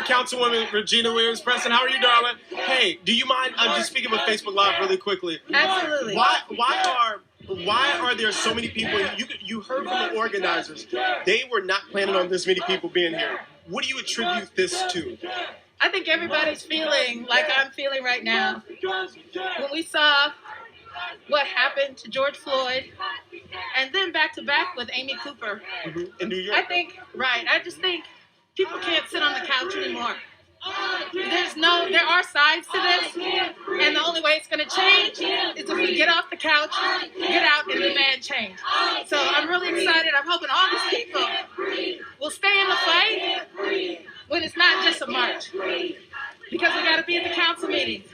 Councilwoman Regina Williams-Preston. How are you, darling? Hey, do you mind? I'm just speaking with Facebook Live really quickly. Absolutely. Why are there so many people? You heard from the organizers. They were not planning on this many people being here. What do you attribute this to? I think everybody's feeling like I'm feeling right now. When we saw what happened to George Floyd, and then back to back with Amy Cooper. In New York. I just think people can't sit on the couch anymore. There are sides to this, and the only way it's going to change is if we get off the couch, get out, and demand change. So I'm really excited. I'm hoping all these people will stay in the fight when it's not just a march, because we got to be at the council meetings.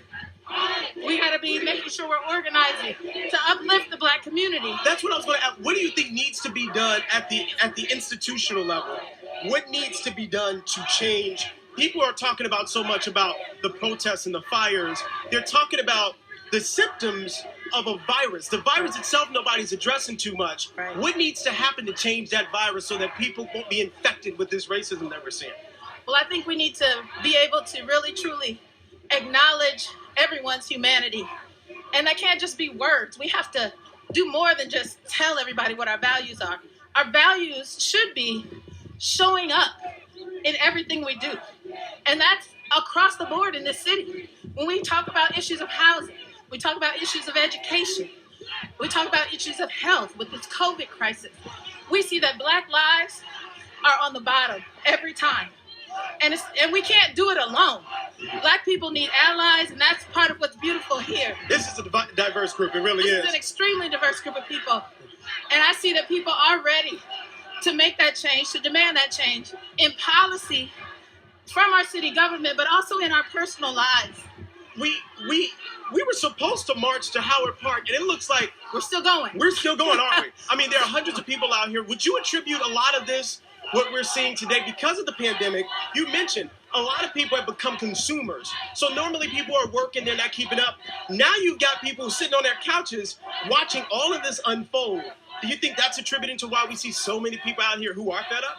We got to be making sure we're organizing to uplift the Black community. That's what I was going to ask. What do you think needs to be done at the institutional level? What needs to be done to change? People are talking about so much about the protests and the fires. They're talking about the symptoms of a virus. The virus itself, nobody's addressing too much. Right. What needs to happen to change that virus so that people won't be infected with this racism that we're seeing? Well, I think we need to be able to really, truly acknowledge everyone's humanity. And that can't just be words. We have to do more than just tell everybody what our values are. Our values should be showing up in everything we do. And that's across the board in this city. When we talk about issues of housing, we talk about issues of education, we talk about issues of health with this COVID crisis, we see that Black lives are on the bottom every time. And we can't do it alone. Black people need allies, and that's part of what's beautiful here. This is a diverse group. It really is. This is an extremely diverse group of people. And I see that people are ready to make that change, to demand that change in policy from our city government, but also in our personal lives. We were supposed to march to Howard Park, and it looks like we're still going. We're still going, aren't we? I mean, there are hundreds of people out here. Would you attribute a lot of this, what we're seeing today, because of the pandemic? You mentioned a lot of people have become consumers. So normally people are working, they're not keeping up. Now you've got people sitting on their couches watching all of this unfold. Do you think that's attributing to why we see so many people out here who are fed up?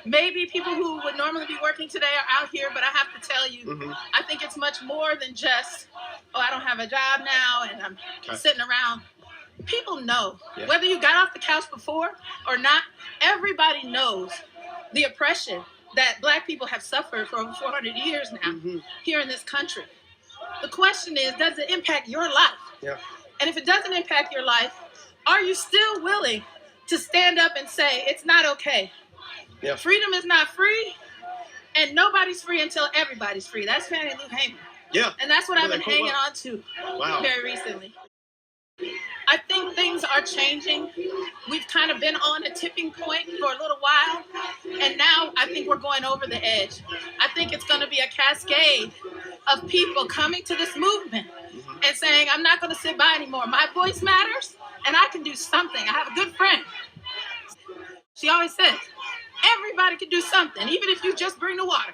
Maybe people who would normally be working today are out here, but I have to tell you, I think it's much more than just, I don't have a job now and I'm sitting around. People know, whether you got off the couch before or not, everybody knows the oppression that Black people have suffered for over 400 years now here in this country. The question is, does it impact your life? Yeah. And if it doesn't impact your life, are you still willing to stand up and say, it's not okay? Yeah. Freedom is not free, and nobody's free until everybody's free. That's Fannie Lou Hamer. Yeah. And that's what I've been hanging on to very recently. I think things are changing. We've kind of been on a tipping point for a little while, and now I think we're going over the edge. I think it's going to be a cascade of people coming to this movement and saying, I'm not going to sit by anymore. My voice matters, and I can do something. I have a good friend. She always says, everybody can do something, even if you just bring the water.